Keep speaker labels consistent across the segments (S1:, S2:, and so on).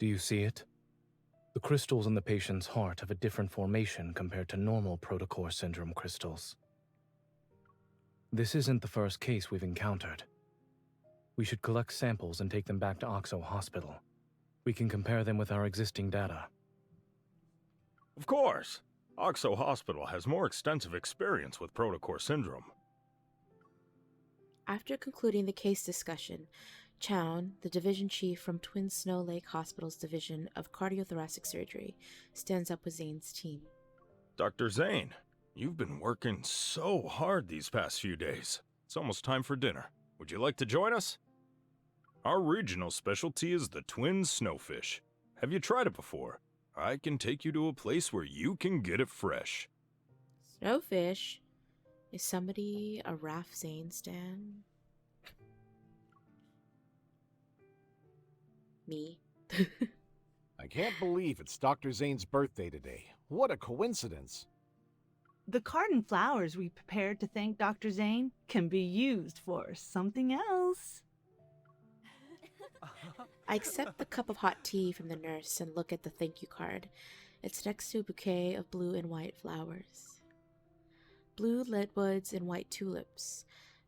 S1: Do you see it? The crystals in the patient's heart have a different formation compared to normal protocore syndrome crystals. This isn't the first case we've encountered. We should collect samples and take them back to Oxo Hospital. We can compare them with our existing data.
S2: Of course. Oxo Hospital has more extensive experience with protocore syndrome.
S3: After concluding the case discussion, Chown, the division chief from Twin Snow Lake Hospital's division of cardiothoracic surgery, stands up with Zayne's team.
S2: Dr. Zayne, you've been working so hard these past few days. It's almost time for dinner. Would you like to join us? Our regional specialty is the twin snowfish. Have you tried it before? I can take you to a place where you can get it fresh.
S3: Snowfish? Is somebody a Raph Zayne stan? Me.
S4: I can't believe it's Dr. Zayne's birthday today. What a coincidence.
S5: The carton flowers we prepared to thank Dr. Zayne can be used for something else.
S3: I accept the cup of hot tea from the nurse and look at the thank you card. It's next to a bouquet of blue and white flowers. Blue leadwoods and white tulips.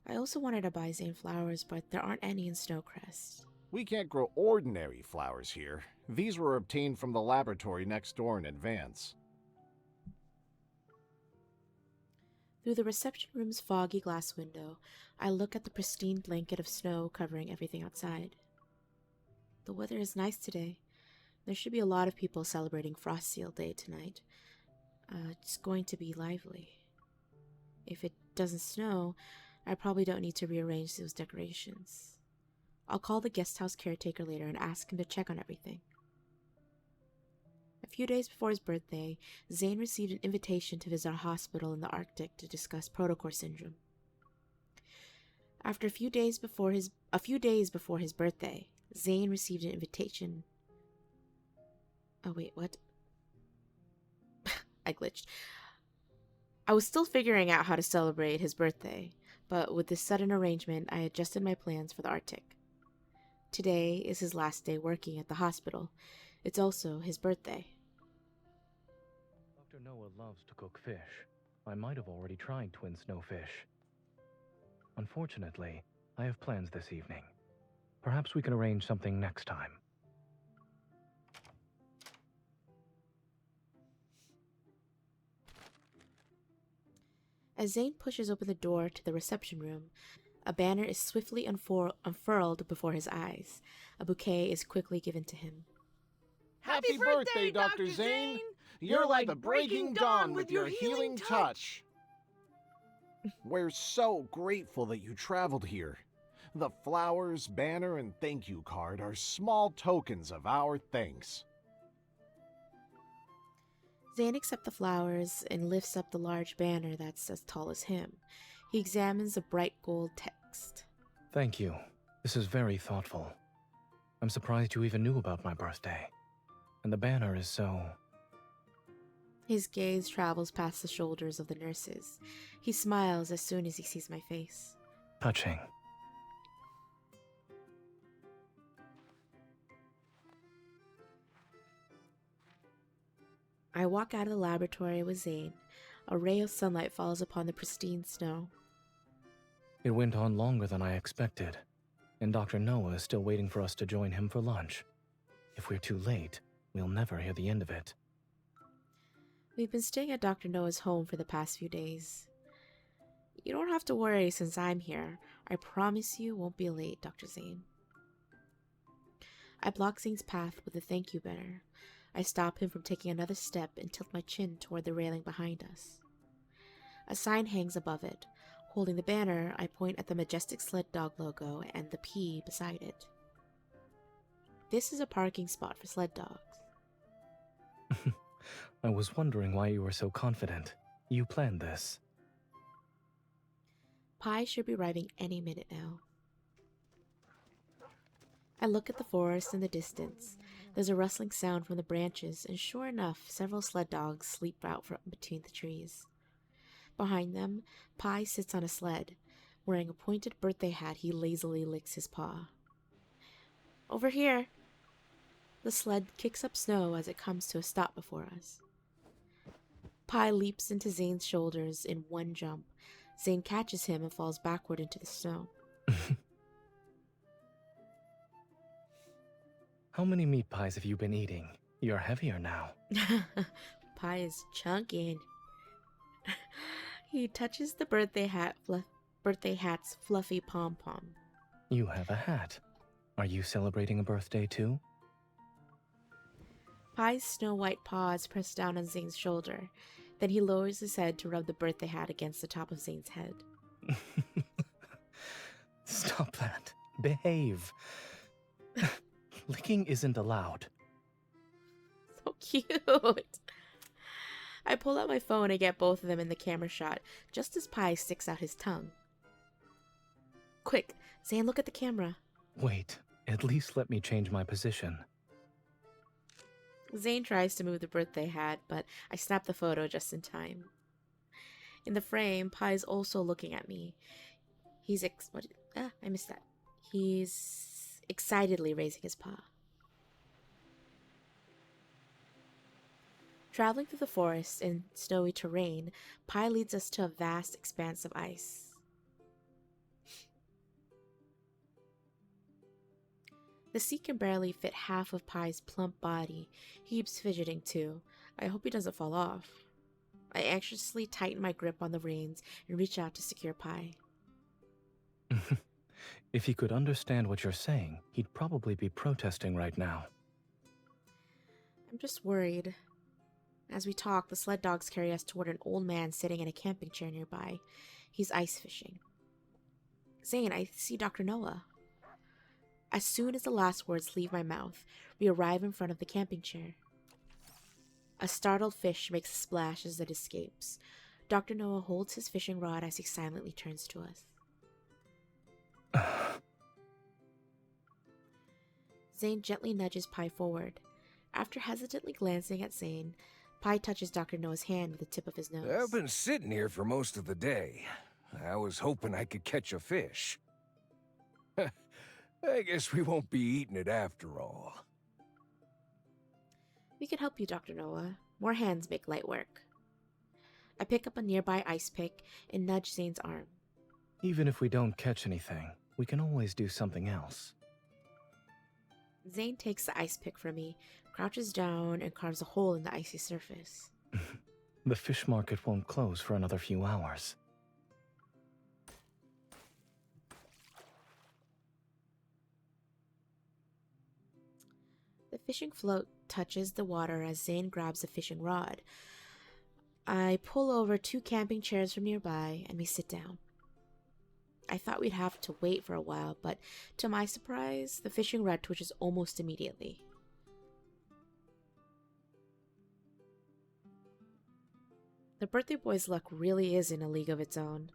S3: I also wanted to buy Zayne flowers, but there aren't any in Snowcrest.
S4: We can't grow ordinary flowers here. These were obtained from the laboratory next door in advance.
S3: Through the reception room's foggy glass window, I look at the pristine blanket of snow covering everything outside. The weather is nice today. There should be a lot of people celebrating Frost Seal Day tonight. It's going to be lively. If it doesn't snow, I probably don't need to rearrange those decorations. I'll call the guest house caretaker later and ask him to check on everything. A few days before his birthday, Zayne received an invitation to visit a hospital in the Arctic to discuss protocore syndrome. After a few days before his birthday, Zayne received an invitation. Oh wait, what? I glitched. I was still figuring out how to celebrate his birthday, but with this sudden arrangement, I adjusted my plans for the Arctic. Today is his last day working at the hospital. It's also his birthday.
S1: Dr. Noah loves to cook fish. I might have already tried twin snowfish. Unfortunately, I have plans this evening. Perhaps we can arrange something next time.
S3: As Zayne pushes open the door to the reception room, a banner is swiftly unfurled before his eyes. A bouquet is quickly given to him.
S4: Happy birthday, Dr. Zayne! You're like the breaking dawn with your healing touch. We're so grateful that you traveled here. The flowers, banner, and thank you card are small tokens of our thanks.
S3: Zayne accepts the flowers and lifts up the large banner that's as tall as him. He examines the bright gold text.
S1: Thank you. This is very thoughtful. I'm surprised you even knew about my birthday. And the banner is so...
S3: His gaze travels past the shoulders of the nurses. He smiles as soon as he sees my face.
S1: touching.
S3: I walk out of the laboratory with Zayne. A ray of sunlight falls upon the pristine snow.
S1: It went on longer than I expected, and Dr. Noah is still waiting for us to join him for lunch. If we're too late, we'll never hear the end of it.
S3: We've been staying at Dr. Noah's home for the past few days. You don't have to worry since I'm here. I promise you won't be late, Dr. Zayne. I block Zayne's path with a thank you banner. I stop him from taking another step and tilt my chin toward the railing behind us. A sign hangs above it. Holding the banner, I point at the majestic sled dog logo and the P beside it. This is a parking spot for sled dogs.
S1: I was wondering why you were so confident. You planned this.
S3: Pi should be arriving any minute now. I look at the forest in the distance. There's a rustling sound from the branches, and sure enough, several sled dogs sleep out from between the trees. Behind them, Pi sits on a sled. Wearing a pointed birthday hat, he lazily licks his paw. Over here! The sled kicks up snow as it comes to a stop before us. Pi leaps into Zayne's shoulders in one jump. Zayne catches him and falls backward into the snow.
S1: How many meat pies have you been eating? You're heavier now.
S3: Pi is chunking. He touches the birthday hat's fluffy pom-pom.
S1: You have a hat. Are you celebrating a birthday too?
S3: Pi's snow-white paws press down on Zayne's shoulder. Then he lowers his head to rub the birthday hat against the top of Zayne's head.
S1: Stop that. Behave. Licking isn't allowed.
S3: So cute. I pull out my phone and get both of them in the camera shot, just as Pi sticks out his tongue. Quick, Zayne, look at the camera.
S1: Wait, at least let me change my position.
S3: Zayne tries to move the birthday hat, but I snap the photo just in time. In the frame, Pi's also looking at me. I missed that. He's excitedly raising his paw. Traveling through the forest and snowy terrain, Pi leads us to a vast expanse of ice. The seat can barely fit half of Pi's plump body. He keeps fidgeting too. I hope he doesn't fall off. I anxiously tighten my grip on the reins and reach out to secure Pi.
S1: If he could understand what you're saying, he'd probably be protesting right now.
S3: I'm just worried. As we talk, the sled dogs carry us toward an old man sitting in a camping chair nearby. He's ice fishing. Zayne, I see Dr. Noah. As soon as the last words leave my mouth, we arrive in front of the camping chair. A startled fish makes a splash as it escapes. Dr. Noah holds his fishing rod as he silently turns to us. Zayne gently nudges Pi forward. After hesitantly glancing at Zayne, Pi touches Dr. Noah's hand with the tip of his nose.
S6: I've been sitting here for most of the day. I was hoping I could catch a fish. I guess we won't be eating it after all.
S3: We can help you, Dr. Noah. More hands make light work. I pick up a nearby ice pick and nudge Zayne's arm.
S1: Even if we don't catch anything, we can always do something else.
S3: Zayne takes the ice pick from me, crouches down, and carves a hole in the icy surface.
S1: The fish market won't close for another few hours.
S3: The fishing float touches the water as Zayne grabs a fishing rod. I pull over 2 camping chairs from nearby and we sit down. I thought we'd have to wait for a while, but to my surprise, the fishing rod twitches almost immediately. The birthday boy's luck really is in a league of its own.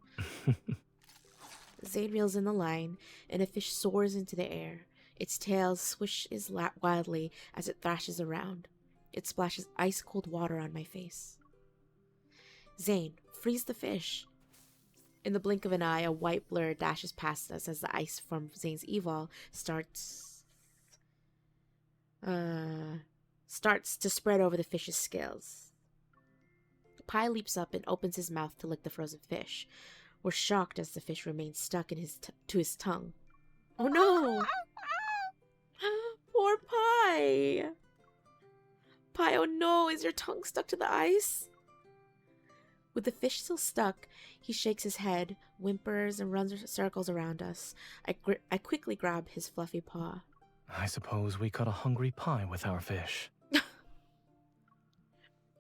S3: Zayne reels in the line, and a fish soars into the air. Its tail swishes wildly as it thrashes around. It splashes ice-cold water on my face. Zayne, freeze the fish. In the blink of an eye, a white blur dashes past us as the ice from Zayne's evol starts to spread over the fish's scales. Pi leaps up and opens his mouth to lick the frozen fish. We're shocked as the fish remains stuck in to his tongue. Oh no! Poor Pi! Pi, oh no, is your tongue stuck to the ice? With the fish still stuck, he shakes his head, whimpers, and runs circles around us. I quickly grab his fluffy paw.
S1: I suppose we caught a hungry Pi with our fish.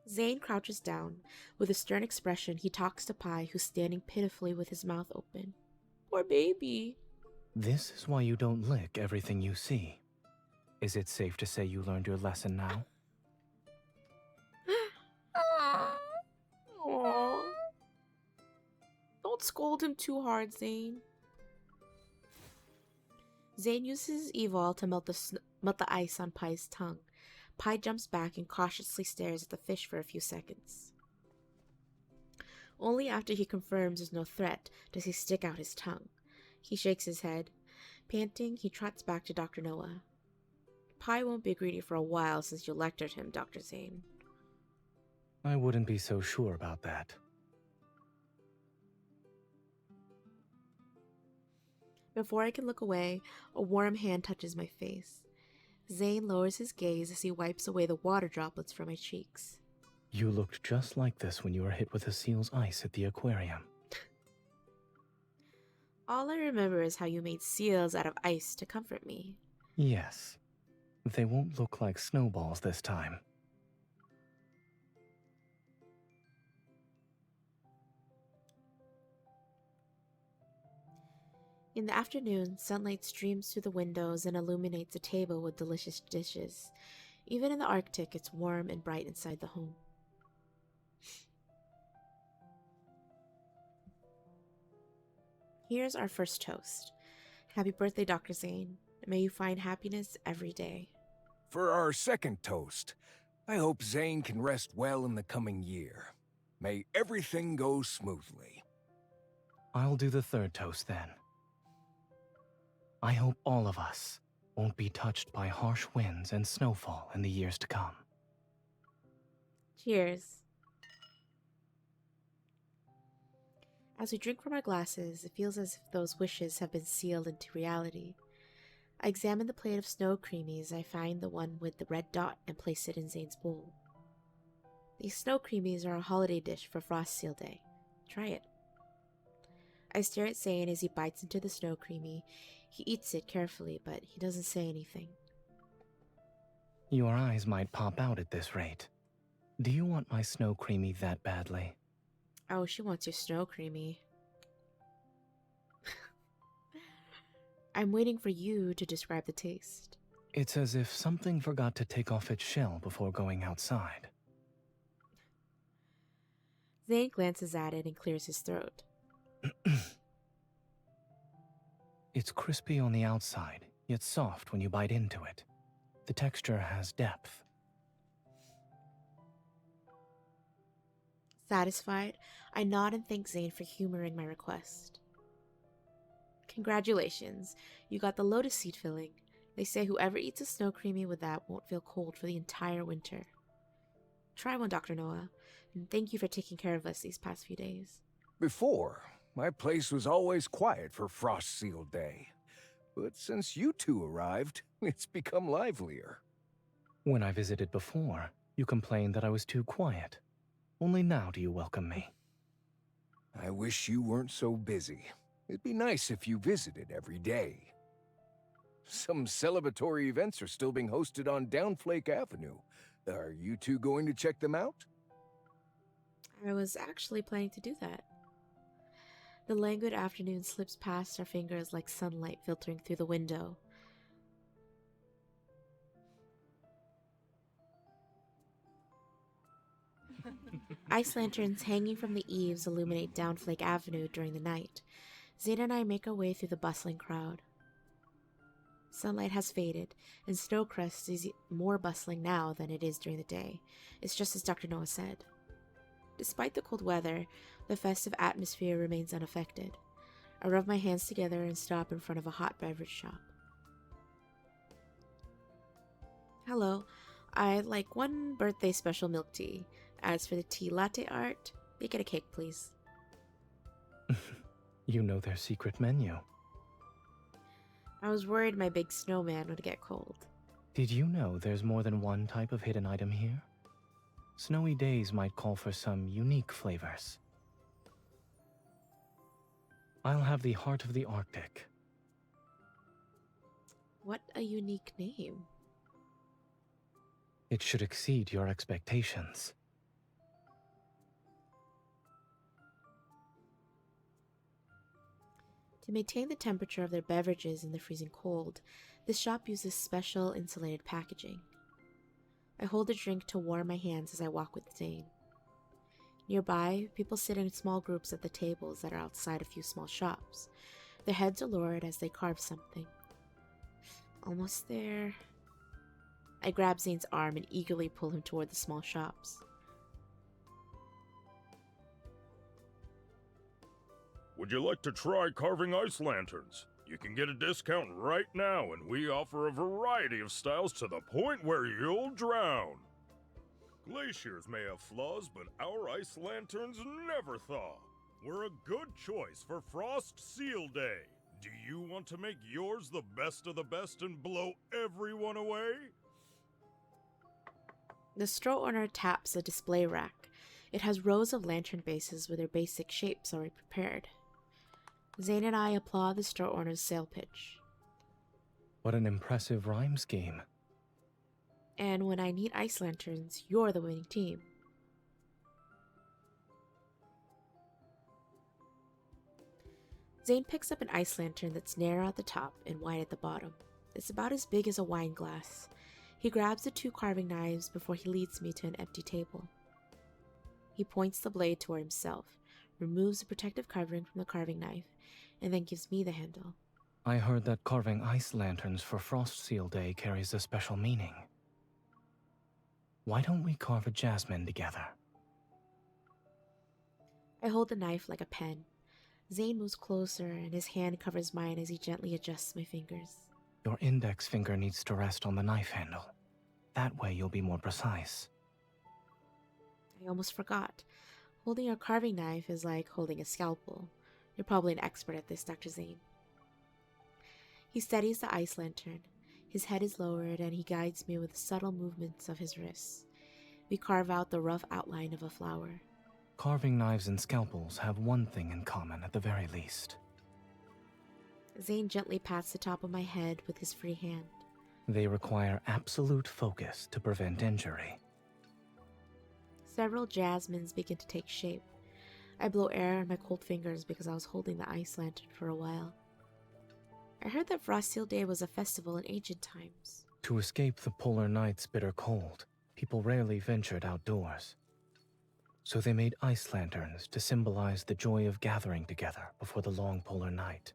S3: Zayne crouches down. With a stern expression, he talks to Pi, who's standing pitifully with his mouth open. Poor baby.
S1: This is why you don't lick everything you see. Is it safe to say you learned your lesson now?
S3: Aww. Don't scold him too hard, Zayne. Zayne uses his evol to melt the ice on Pi's tongue. Pi jumps back and cautiously stares at the fish for a few seconds. Only after he confirms there's no threat does he stick out his tongue. He shakes his head. Panting, he trots back to Dr. Noah. Pi won't be greedy for a while since you lectured him, Dr. Zayne.
S1: I wouldn't be so sure about that.
S3: Before I can look away, a warm hand touches my face. Zayne lowers his gaze as he wipes away the water droplets from my cheeks.
S1: You looked just like this when you were hit with a seal's ice at the aquarium.
S3: All I remember is how you made seals out of ice to comfort me.
S1: Yes. They won't look like snowballs this time.
S3: In the afternoon, sunlight streams through the windows and illuminates a table with delicious dishes. Even in the Arctic, it's warm and bright inside the home. Here's our first toast. Happy birthday, Dr. Zayne. May you find happiness every day.
S6: For our second toast, I hope Zayne can rest well in the coming year. May everything go smoothly.
S1: I'll do the third toast then. I hope all of us won't be touched by harsh winds and snowfall in the years to come.
S3: Cheers. As we drink from our glasses, it feels as if those wishes have been sealed into reality. I examine the plate of snow creamies. I find the one with the red dot and place it in Zayne's bowl. These snow creamies are a holiday dish for Frost Seal Day. Try it. I stare at Zayne as he bites into the snow creamy. He eats it carefully, but he doesn't say anything.
S1: Your eyes might pop out at this rate. Do you want my snow creamy that badly?
S3: Oh, she wants your snow creamy. I'm waiting for you to describe the taste.
S1: It's as if something forgot to take off its shell before going outside.
S3: Zayne glances at it and clears his throat.
S1: It's crispy on the outside, yet soft when you bite into it. The texture has depth.
S3: Satisfied, I nod and thank Zayne for humoring my request. Congratulations, you got the lotus seed filling. They say whoever eats a snow creamy with that won't feel cold for the entire winter. Try one, Dr. Noah, and thank you for taking care of us these past few days.
S6: Before, my place was always quiet for Frost Seal Day. But since you two arrived, it's become livelier.
S1: When I visited before, you complained that I was too quiet. Only now do you welcome me.
S6: I wish you weren't so busy. It'd be nice if you visited every day. Some celebratory events are still being hosted on Downflake Avenue. Are you two going to check them out?
S3: I was actually planning to do that. The languid afternoon slips past our fingers like sunlight filtering through the window. Ice lanterns hanging from the eaves illuminate Downflake Avenue during the night. Zayne and I make our way through the bustling crowd. Sunlight has faded, and Snowcrest is more bustling now than it is during the day. It's just as Dr. Noah said. Despite the cold weather, the festive atmosphere remains unaffected. I rub my hands together and stop in front of a hot beverage shop. Hello, I'd like one birthday special milk tea. As for the tea latte art, make it a cake, please.
S1: You know their secret menu.
S3: I was worried my big snowman would get cold.
S1: Did you know there's more than one type of hidden item here? Snowy days might call for some unique flavors. I'll have the Heart of the Arctic.
S3: What a unique name.
S1: It should exceed your expectations.
S3: To maintain the temperature of their beverages in the freezing cold, this shop uses special insulated packaging. I hold a drink to warm my hands as I walk with Zayne. Nearby, people sit in small groups at the tables that are outside a few small shops. Their heads are lowered as they carve something. Almost there. I grab Zayne's arm and eagerly pull him toward the small shops.
S2: Would you like to try carving ice lanterns? You can get a discount right now, and we offer a variety of styles to the point where you'll drown. Glaciers may have flaws, but our ice lanterns never thaw. We're a good choice for Frost Seal Day. Do you want to make yours the best of the best and blow everyone away?
S3: The store owner taps a display rack. It has rows of lantern bases with their basic shapes already prepared. Zayne and I applaud the store owner's sale pitch.
S1: What an impressive rhyme scheme.
S3: And when I need ice lanterns, you're the winning team. Zayne picks up an ice lantern that's narrow at the top and wide at the bottom. It's about as big as a wine glass. He grabs the 2 carving knives before he leads me to an empty table. He points the blade toward himself, removes the protective covering from the carving knife, and then gives me the handle.
S1: I heard that carving ice lanterns for Frost Seal Day carries a special meaning. Why don't we carve a jasmine together?
S3: I hold the knife like a pen. Zayne moves closer and his hand covers mine as he gently adjusts my fingers.
S1: Your index finger needs to rest on the knife handle. That way you'll be more precise.
S3: I almost forgot. Holding a carving knife is like holding a scalpel. You're probably an expert at this, Dr. Zayne. He steadies the ice lantern. His head is lowered and he guides me with subtle movements of his wrists. We carve out the rough outline of a flower.
S1: Carving knives and scalpels have one thing in common at the very least.
S3: Zayne gently pats the top of my head with his free hand.
S1: They require absolute focus to prevent injury.
S3: Several jasmines begin to take shape. I blow air on my cold fingers because I was holding the ice lantern for a while. I heard that Frost Seal Day was a festival in ancient times.
S1: To escape the polar night's bitter cold, people rarely ventured outdoors. So they made ice lanterns to symbolize the joy of gathering together before the long polar night.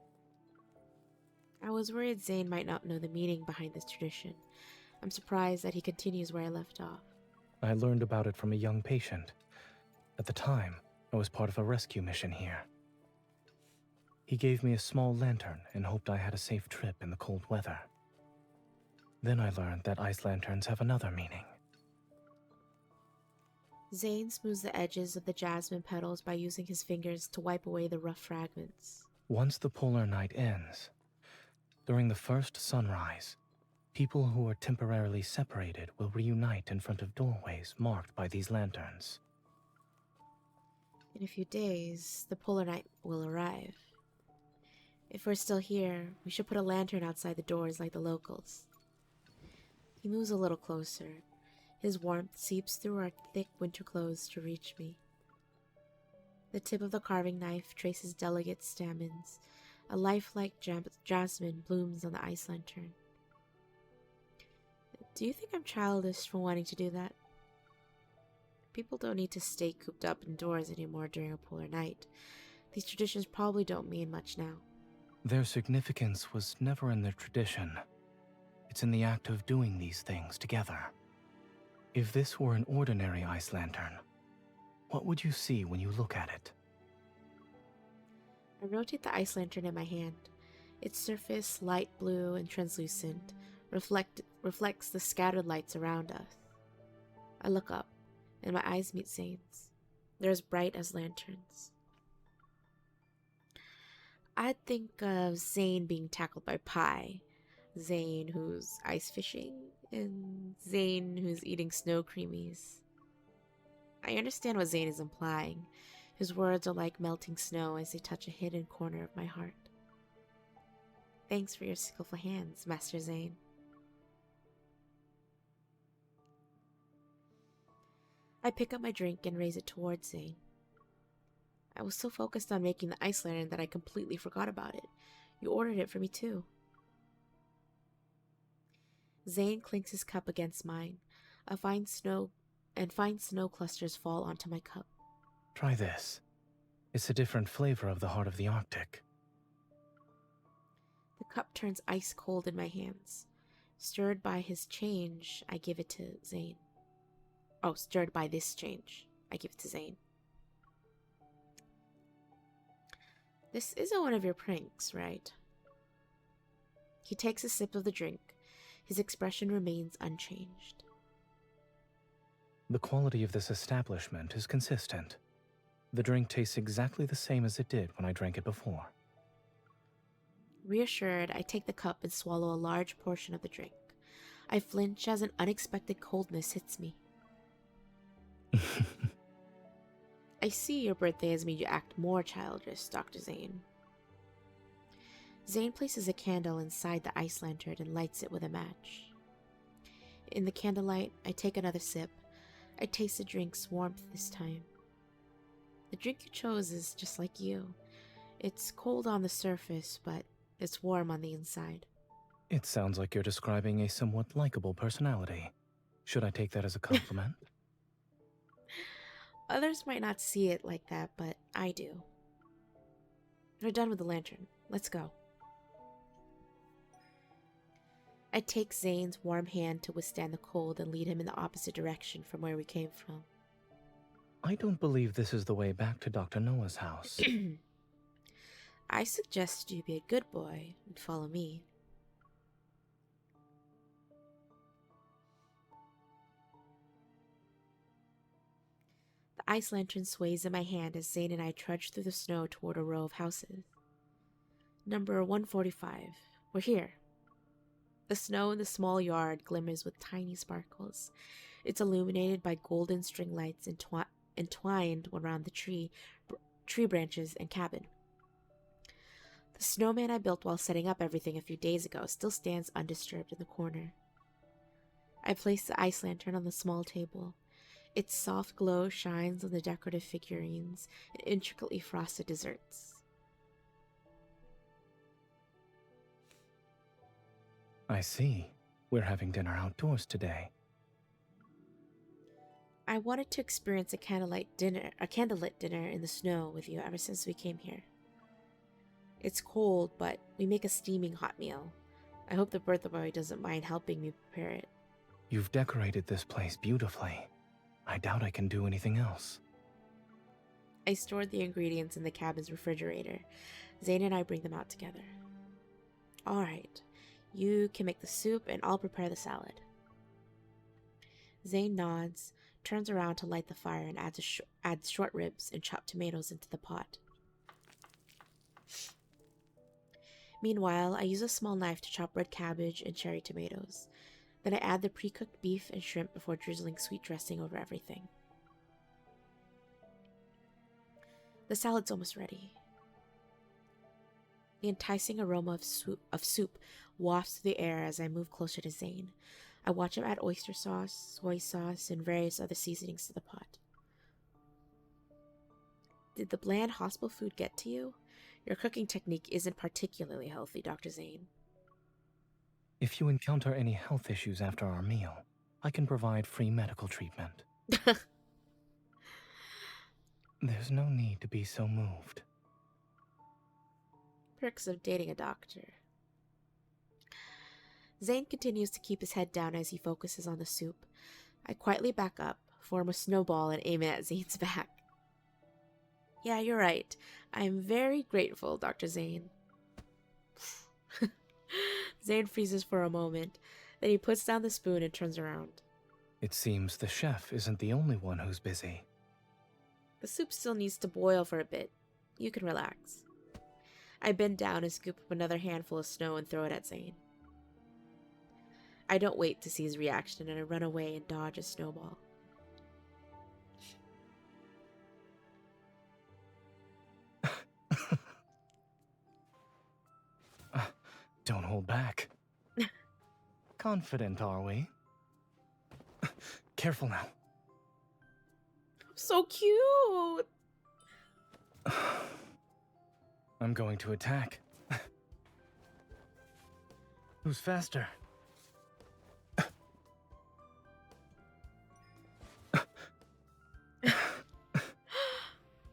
S3: I was worried Zayne might not know the meaning behind this tradition. I'm surprised that he continues where I left off.
S1: I learned about it from a young patient. At the time, I was part of a rescue mission here. He gave me a small lantern and hoped I had a safe trip in the cold weather. Then I learned that ice lanterns have another meaning.
S3: Zayne smooths the edges of the jasmine petals by using his fingers to wipe away the rough fragments.
S1: Once the polar night ends, during the first sunrise, people who are temporarily separated will reunite in front of doorways marked by these lanterns.
S3: In a few days, the polar night will arrive. If we're still here, we should put a lantern outside the doors like the locals. He moves a little closer. His warmth seeps through our thick winter clothes to reach me. The tip of the carving knife traces delicate stamens. A lifelike jasmine blooms on the ice lantern. Do you think I'm childish for wanting to do that? People don't need to stay cooped up indoors anymore during a polar night. These traditions probably don't mean much now.
S1: Their significance was never in their tradition. It's in the act of doing these things together. If this were an ordinary ice lantern, what would you see when you look at it?
S3: I rotate the ice lantern in my hand. Its surface, light blue and translucent, reflects the scattered lights around us. I look up, and my eyes meet Zayne's. They're as bright as lanterns. I'd think of Zayne being tackled by Pi, Zayne who's ice fishing, and Zayne who's eating snow creamies. I understand what Zayne is implying. His words are like melting snow as they touch a hidden corner of my heart. Thanks for your skillful hands, Master Zayne. I pick up my drink and raise it towards Zayne. I was so focused on making the ice lantern that I completely forgot about it. You ordered it for me too. Zayne clinks his cup against mine. Fine snow clusters fall onto my cup.
S1: Try this. It's a different flavor of the heart of the Arctic.
S3: The cup turns ice cold in my hands. Stirred by his change, I give it to Zayne. Oh, stirred by this change, I give it to Zayne. This isn't one of your pranks, right? He takes a sip of the drink. His expression remains unchanged.
S1: The quality of this establishment is consistent. The drink tastes exactly the same as it did when I drank it before.
S3: Reassured, I take the cup and swallow a large portion of the drink. I flinch as an unexpected coldness hits me. I see your birthday has made you act more childish, Dr. Zayne. Zayne places a candle inside the ice lantern and lights it with a match. In the candlelight, I take another sip. I taste the drink's warmth this time. The drink you chose is just like you. It's cold on the surface, but it's warm on the inside.
S1: It sounds like you're describing a somewhat likable personality. Should I take that as a compliment?
S3: Others might not see it like that, but I do. We're done with the lantern. Let's go. I take Zayne's warm hand to withstand the cold and lead him in the opposite direction from where we came from.
S1: I don't believe this is the way back to Dr. Noah's house.
S3: I suggest you be a good boy and follow me. The ice lantern sways in my hand as Zayne and I trudge through the snow toward a row of houses. Number 145. We're here. The snow in the small yard glimmers with tiny sparkles. It's illuminated by golden string lights entwined around the tree branches and cabin. The snowman I built while setting up everything a few days ago still stands undisturbed in the corner. I place the ice lantern on the small table. Its soft glow shines on the decorative figurines and intricately frosted desserts.
S1: I see. We're having dinner outdoors today.
S3: I wanted to experience a candlelit dinner in the snow with you ever since we came here. It's cold, but we make a steaming hot meal. I hope the birthday boy doesn't mind helping me prepare it.
S1: You've decorated this place beautifully. I doubt I can do anything else.
S3: I stored the ingredients in the cabin's refrigerator. Zayne and I bring them out together. All right. You can make the soup and I'll prepare the salad. Zayne nods, turns around to light the fire and adds short ribs and chopped tomatoes into the pot. Meanwhile, I use a small knife to chop red cabbage and cherry tomatoes. Then I add the pre-cooked beef and shrimp before drizzling sweet dressing over everything. The salad's almost ready. The enticing aroma of soup wafts through the air as I move closer to Zayne. I watch him add oyster sauce, soy sauce, and various other seasonings to the pot. Did the bland hospital food get to you? Your cooking technique isn't particularly healthy, Dr. Zayne.
S1: If you encounter any health issues after our meal, I can provide free medical treatment. There's no need to be so moved.
S3: Perks of dating a doctor. Zayne continues to keep his head down as he focuses on the soup. I quietly back up, form a snowball, and aim it at Zayne's back. Yeah, you're right. I'm very grateful, Dr. Zayne. Zayne freezes for a moment. Then he puts down the spoon and turns around.
S1: It seems the chef isn't the only one who's busy.
S3: The soup still needs to boil for a bit. You can relax. I bend down and scoop up another handful of snow and throw it at Zayne. I don't wait to see his reaction and I run away and dodge a snowball.
S1: Don't hold back. Confident, are we? Careful now.
S3: So cute!
S1: I'm going to attack. Who's faster?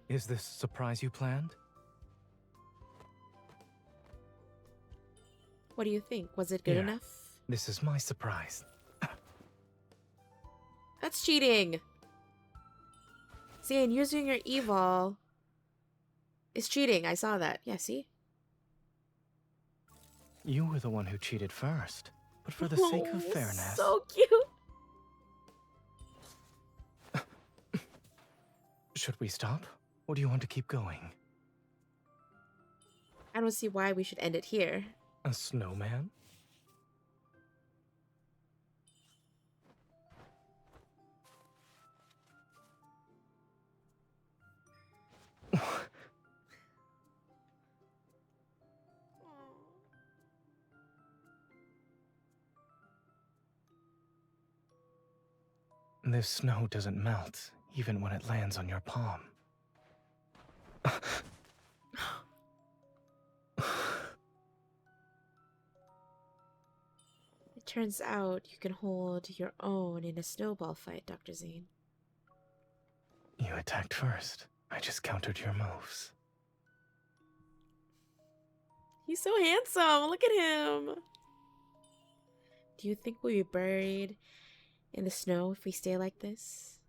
S1: Is this a surprise you planned?
S3: What do you think? Was it good
S1: Yeah.
S3: enough?
S1: This is my surprise.
S3: That's cheating! Zayne, using your evil is cheating. I saw that. Yeah, see?
S1: You were the one who cheated first. But for the sake of
S3: Oh,
S1: fairness...
S3: so cute.
S1: Should we stop? Or do you want to keep going?
S3: I don't see why we should end it here.
S1: A snowman? This snow doesn't melt, even when it lands on your palm.
S3: It turns out you can hold your own in a snowball fight, Dr. Zayne.
S1: You attacked first. I just countered your moves.
S3: He's so handsome. Look at him. Do you think we'll be buried in the snow if we stay like this?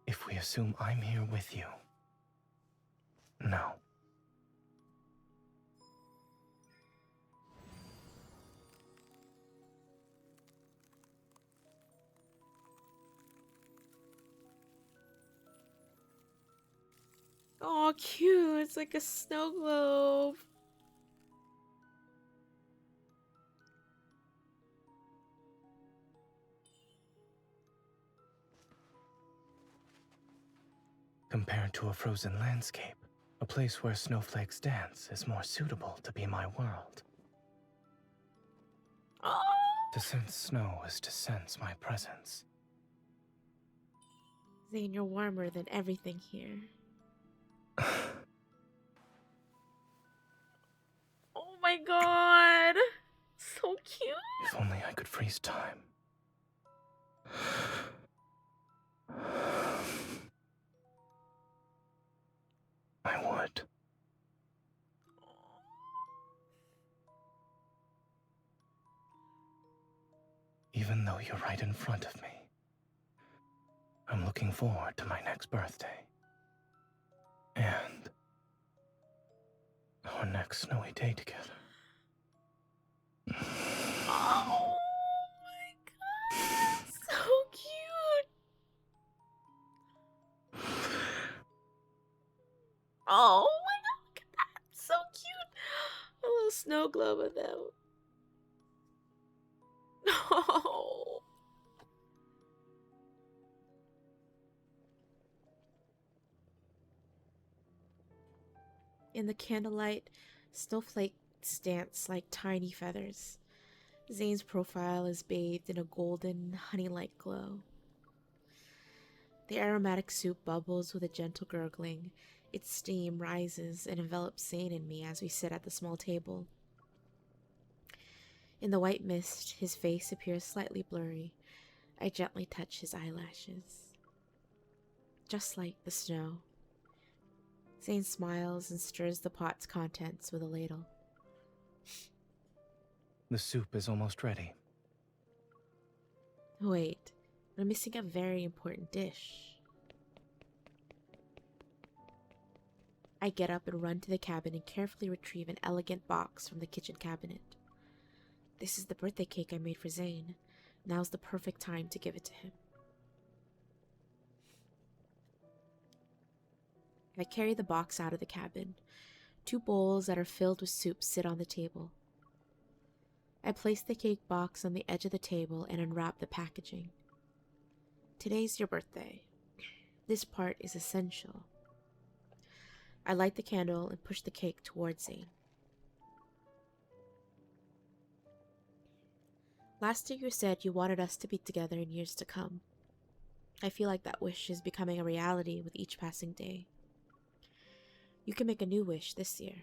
S1: If we assume I'm here with you. No.
S3: Oh, cute. It's like a snow globe.
S1: Compared to a frozen landscape, a place where snowflakes dance is more suitable to be my world.
S3: Oh.
S1: To sense snow is to sense my presence.
S3: Zayne, you're warmer than everything here. Oh my god. So cute.
S1: If only I could freeze time. I would. Even though you're right in front of me, I'm looking forward to my next birthday. And our next snowy day together.
S3: Oh my god. So cute. Oh my god, look at that. So cute. A little snow globe of them. No. In the candlelight, snowflakes dance like tiny feathers. Zayne's profile is bathed in a golden, honey-like glow. The aromatic soup bubbles with a gentle gurgling. Its steam rises and envelops Zayne and me as we sit at the small table. In the white mist, his face appears slightly blurry. I gently touch his eyelashes. Just like the snow. Zayne smiles and stirs the pot's contents with a ladle.
S1: The soup is almost ready.
S3: Wait, we're missing a very important dish. I get up and run to the cabin and carefully retrieve an elegant box from the kitchen cabinet. This is the birthday cake I made for Zayne. Now's the perfect time to give it to him. I carry the box out of the cabin. 2 bowls that are filled with soup sit on the table. I place the cake box on the edge of the table and unwrap the packaging. Today's your birthday. This part is essential. I light the candle and push the cake towards Zayne. Last year you said you wanted us to be together in years to come. I feel like that wish is becoming a reality with each passing day. You can make a new wish this year.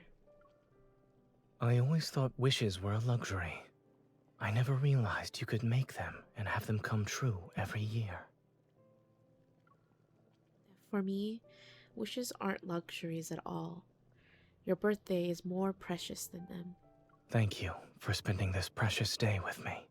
S1: I always thought wishes were a luxury. I never realized you could make them and have them come true every year.
S3: For me, wishes aren't luxuries at all. Your birthday is more precious than them.
S1: Thank you for spending this precious day with me.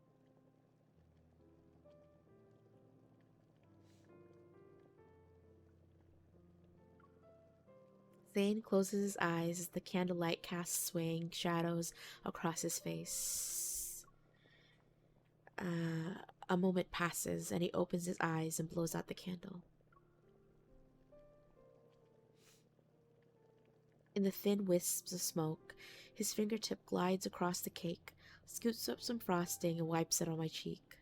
S3: Zayne closes his eyes as the candlelight casts swaying shadows across his face. A moment passes, and he opens his eyes and blows out the candle. In the thin wisps of smoke, his fingertip glides across the cake, scoops up some frosting, and wipes it on my cheek.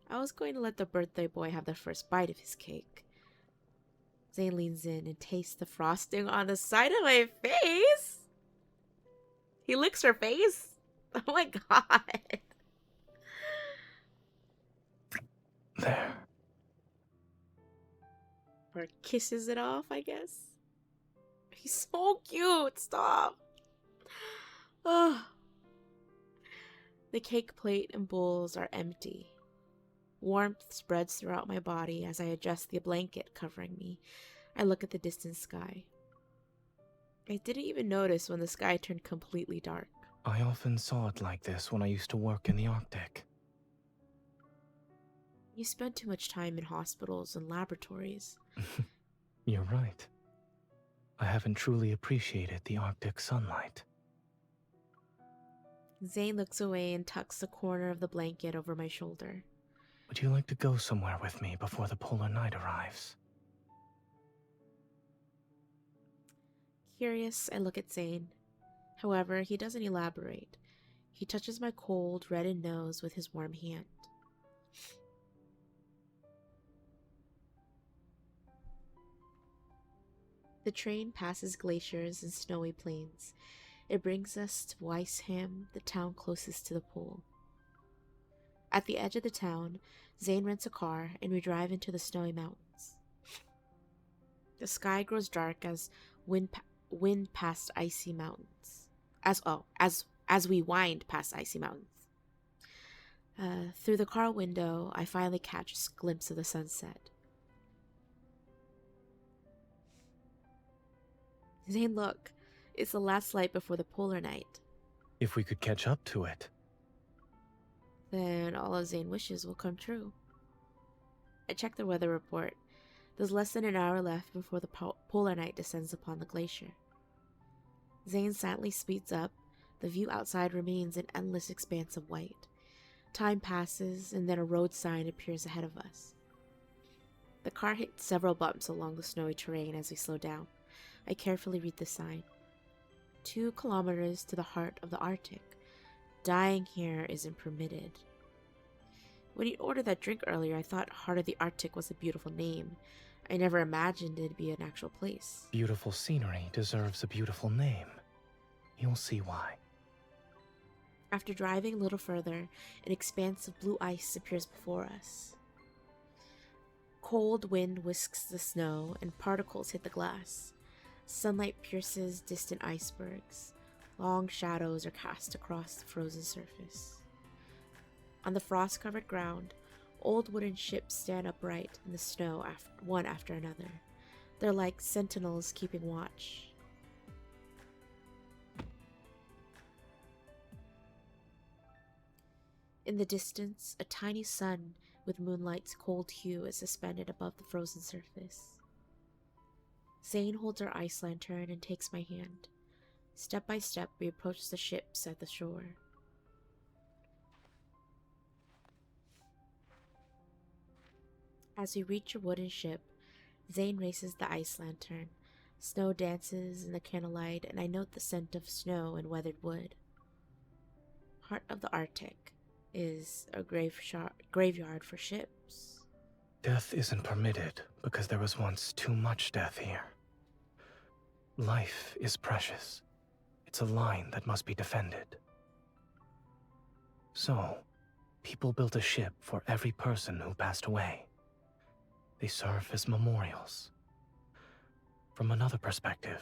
S3: I was going to let the birthday boy have the first bite of his cake. Zayne leans in and tastes the frosting on the side of my face. He licks her face. Oh my god.
S1: There.
S3: Or kisses it off, I guess. He's so cute. Stop. Ugh. The cake plate and bowls are empty. Warmth spreads throughout my body as I adjust the blanket covering me. I look at the distant sky. I didn't even notice when the sky turned completely dark.
S1: I often saw it like this when I used to work in the Arctic.
S3: You spend too much time in hospitals and laboratories.
S1: You're right. I haven't truly appreciated the Arctic sunlight.
S3: Zayne looks away and tucks the corner of the blanket over my shoulder.
S1: Would you like to go somewhere with me before the polar night arrives?
S3: Curious, I look at Zayne. However, he doesn't elaborate. He touches my cold, reddened nose with his warm hand. The train passes glaciers and snowy plains. It brings us to Weisham, the town closest to the pole. At the edge of the town, Zayne rents a car and we drive into the snowy mountains. The sky grows dark as wind past icy mountains. As we wind past icy mountains. Through the car window, I finally catch a glimpse of the sunset. Zayne, look. It's the last light before the polar night.
S1: If we could catch up to it.
S3: Then all of Zayne's wishes will come true. I check the weather report. There's less than an hour left before the polar night descends upon the glacier. Zayne silently speeds up. The view outside remains an endless expanse of white. Time passes, and then a road sign appears ahead of us. The car hits several bumps along the snowy terrain as we slow down. I carefully read the sign. 2 kilometers to the heart of the Arctic. Dying here isn't permitted. When you ordered that drink earlier, I thought Heart of the Arctic was a beautiful name. I never imagined it'd be an actual place.
S1: Beautiful scenery deserves a beautiful name. You'll see why.
S3: After driving a little further, an expanse of blue ice appears before us. Cold wind whisks the snow, and particles hit the glass. Sunlight pierces distant icebergs. Long shadows are cast across the frozen surface. On the frost-covered ground, old wooden ships stand upright in the snow one after another. They're like sentinels keeping watch. In the distance, a tiny sun with moonlight's cold hue is suspended above the frozen surface. Zayne holds her ice lantern and takes my hand. Step by step, we approach the ships at the shore. As we reach a wooden ship, Zayne races the ice lantern. Snow dances in the candlelight, and I note the scent of snow and weathered wood. Heart of the Arctic is a graveyard for ships.
S1: Death isn't permitted because there was once too much death here. Life is precious. It's a line that must be defended. So, people built a ship for every person who passed away. They serve as memorials. From another perspective,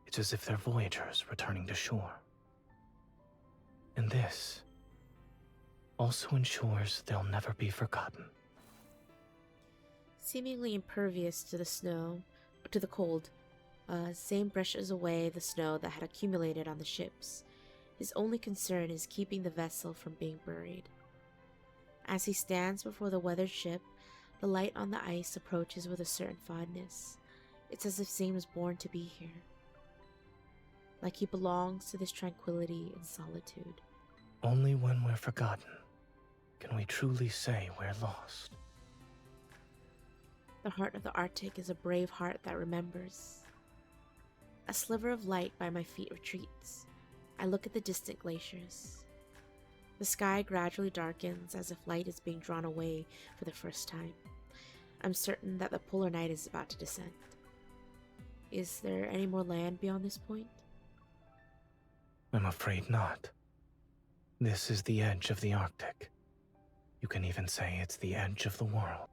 S1: it's as if they're voyagers returning to shore. And this also ensures they'll never be forgotten.
S3: Seemingly impervious to the snow, or to the cold, Zayne brushes away the snow that had accumulated on the ships. His only concern is keeping the vessel from being buried. As he stands before the weathered ship, the light on the ice approaches with a certain fondness. It's as if Zayne was born to be here. Like he belongs to this tranquility and solitude.
S1: Only when we're forgotten can we truly say we're lost.
S3: The heart of the Arctic is a brave heart that remembers. A sliver of light by my feet retreats. I look at the distant glaciers. The sky gradually darkens as if light is being drawn away for the first time. I'm certain that the polar night is about to descend. Is there any more land beyond this point?
S1: I'm afraid not. This is the edge of the Arctic. You can even say it's the edge of the world.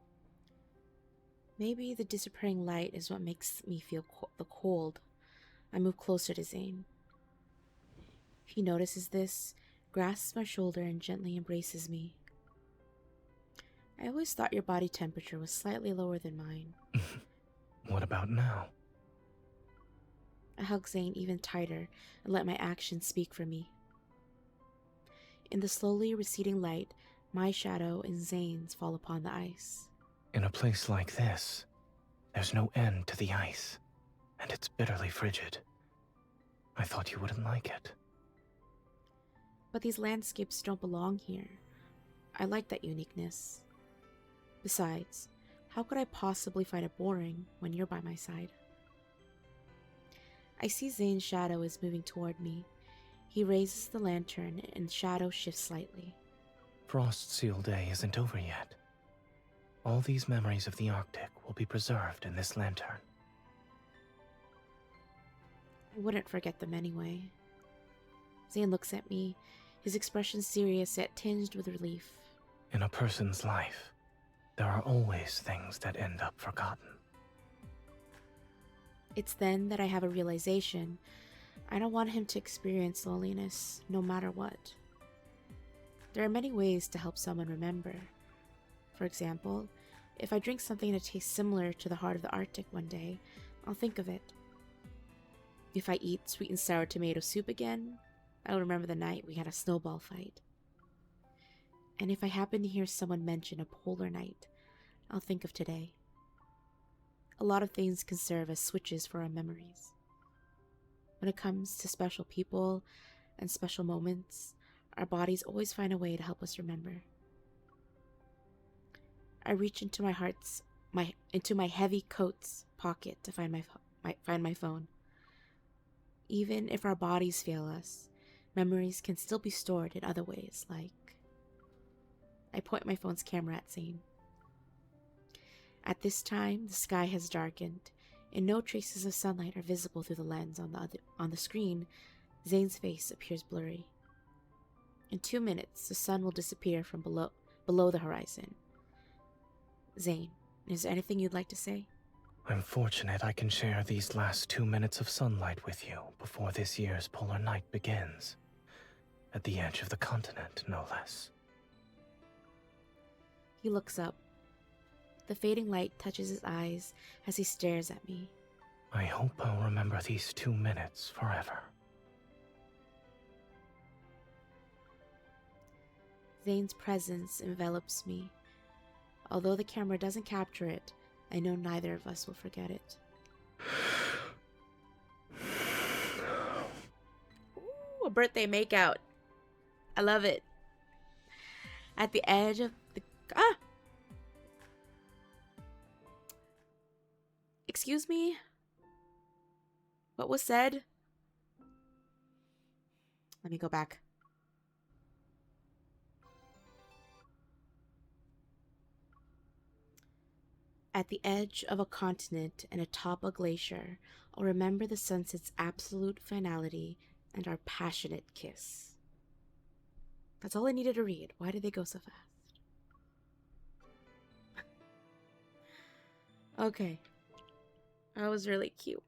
S3: Maybe the disappearing light is what makes me feel the cold. I move closer to Zayne. He notices this, grasps my shoulder, and gently embraces me. I always thought your body temperature was slightly lower than mine.
S1: What about now?
S3: I hug Zayne even tighter and let my actions speak for me. In the slowly receding light, my shadow and Zayne's fall upon the ice.
S1: In a place like this, there's no end to the ice, and it's bitterly frigid. I thought you wouldn't like it.
S3: But these landscapes don't belong here. I like that uniqueness. Besides, how could I possibly find it boring when you're by my side? I see Zayne's shadow is moving toward me. He raises the lantern and the shadow shifts slightly.
S1: Frost Seal Day isn't over yet. All these memories of the Arctic will be preserved in this lantern.
S3: I wouldn't forget them anyway. Zayne looks at me, his expression serious yet tinged with relief.
S1: In a person's life, there are always things that end up forgotten.
S3: It's then that I have a realization. I don't want him to experience loneliness, no matter what. There are many ways to help someone remember. For example, if I drink something that tastes similar to the heart of the Arctic one day, I'll think of it. If I eat sweet and sour tomato soup again, I'll remember the night we had a snowball fight. And if I happen to hear someone mention a polar night, I'll think of today. A lot of things can serve as switches for our memories. When it comes to special people and special moments, our bodies always find a way to help us remember. I reach into my heavy coat's pocket to find my phone. Even if our bodies fail us, memories can still be stored in other ways, like... I point my phone's camera at Zayne. At this time, the sky has darkened, and no traces of sunlight are visible through the lens on the screen. Zayne's face appears blurry. In 2 minutes, the sun will disappear from below the horizon. Zayne, is there anything you'd like to say?
S1: I'm fortunate I can share these last 2 minutes of sunlight with you before this year's polar night begins. At the edge of the continent, no less.
S3: He looks up. The fading light touches his eyes as he stares at me.
S1: I hope I'll remember these 2 minutes forever.
S3: Zayne's presence envelops me. Although the camera doesn't capture it, I know neither of us will forget it. Ooh, a birthday makeout. I love it. At the edge of the... Excuse me? What was said? Let me go back. At the edge of a continent and atop a glacier, I'll remember the sunset's absolute finality and our passionate kiss. That's all I needed to read. Why did they go so fast? Okay. That was really cute.